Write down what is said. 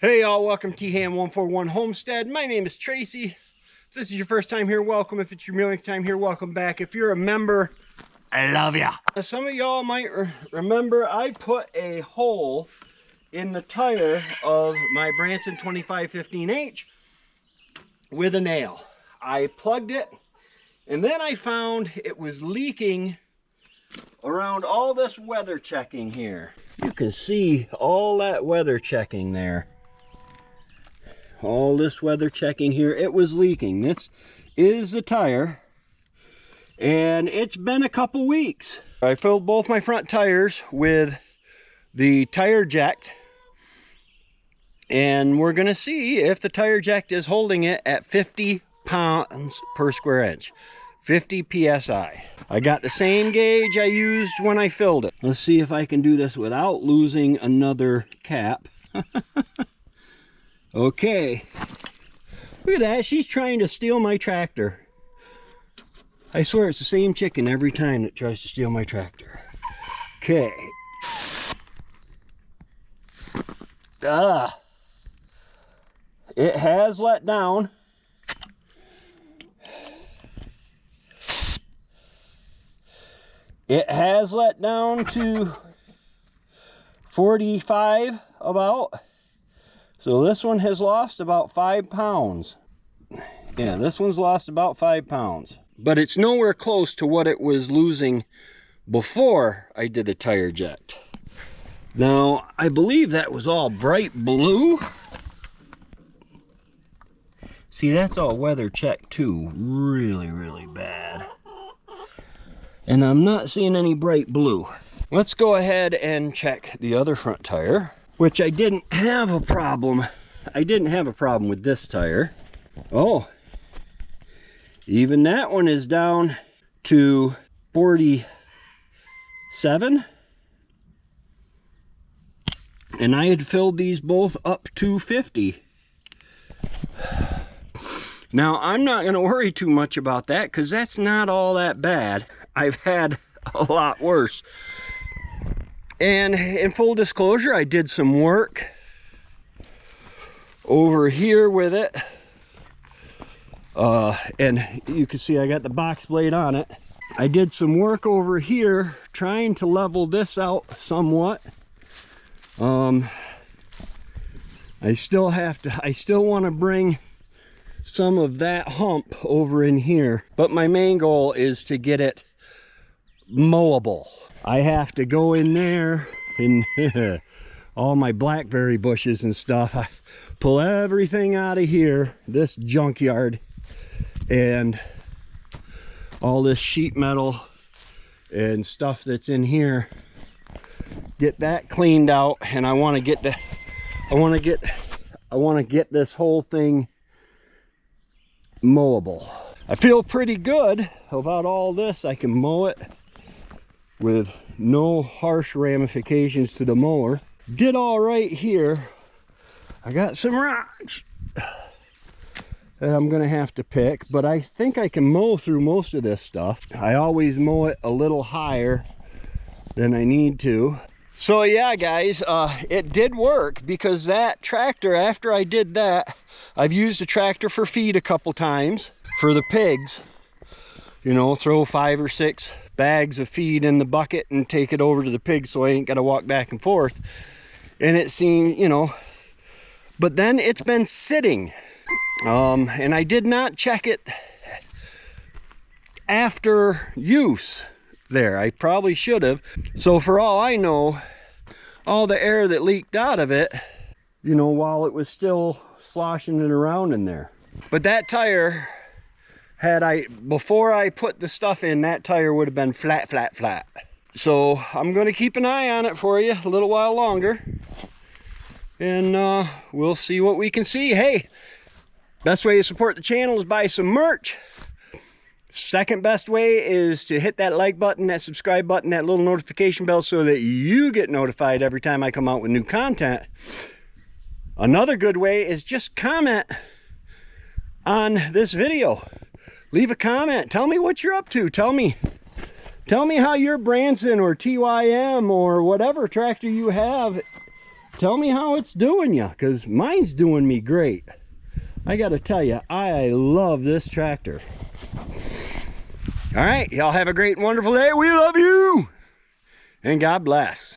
Hey y'all, welcome to Ham141 Homestead. My name is Tracy. If this is your first time here, welcome. If it's your millionth time here, welcome back. If you're a member, I love ya. Some of y'all might remember I put a hole in the tire of my Branson 2515H with a nail. I plugged it, and then I found it was leaking around all this weather checking here. You can see all that weather checking there. All this weather checking here, it was leaking. This is the tire, and it's been a couple weeks. I filled both my front tires with the TireJect, and we're gonna see if the TireJect is holding it at 50 pounds per square inch, 50 psi. I got the same gauge I used when I filled it. Let's see if I can do this without losing another cap. Okay, look at that. She's trying to steal my tractor. I swear it's the same chicken every time that tries to steal my tractor. Okay. It has let down. It has let down to 45 about. So this one has lost about 5 pounds. Yeah, this one's lost about 5 pounds. But it's nowhere close to what it was losing before I did the TireJect. Now, I believe that was all bright blue. See, that's all weather checked too. Really, really bad. And I'm not seeing any bright blue. Let's go ahead and check the other front tire, which I didn't have a problem. I didn't have a problem with this tire. Oh, even that one is down to 47. And I had filled these both up to 50. Now, I'm not going to worry too much about that because that's not all that bad. I've had a lot worse. And in full disclosure, I did some work over here with it. And you can see I got the box blade on it. I did some work over here trying to level this out somewhat. I still want to bring some of that hump over in here, but my main goal is to get it mowable. I have to go in there and all my blackberry bushes and stuff. I pull everything out of here, this junkyard, and all this sheet metal and stuff that's in here. Get that cleaned out, and I want to get this whole thing mowable. I feel pretty good about all this. I can mow it with no harsh ramifications to the mower. Did all right here. I got some rocks that I'm gonna have to pick, but I think I can mow through most of this stuff. I always mow it a little higher than I need to. So yeah, guys, it did work, because that tractor, after I did that, I've used the tractor for feed a couple times for the pigs. You know, throw 5 or 6 bags of feed in the bucket and take it over to the pigs so I ain't got to walk back and forth. And it seemed, you know, but then it's been sitting. And I did not check it after use there. I probably should have. So for all I know, all the air that leaked out of it, you know, while it was still sloshing it around in there. But that tire, before I put the stuff in, that tire would have been flat, flat, flat. So I'm going to keep an eye on it for you a little while longer, and we'll see what we can see. Hey, best way to support the channel is buy some merch. Second best way is to hit that like button, that subscribe button, that little notification bell, so that you get notified every time I come out with new content. Another good way is just comment on this video. Leave a comment. Tell me what you're up to. Tell me how your Branson or TYM or whatever tractor you have tell me how it's doing you, because mine's doing me great. I gotta tell you, I love this tractor. All right, y'all have a great and wonderful day. We love you, and God bless.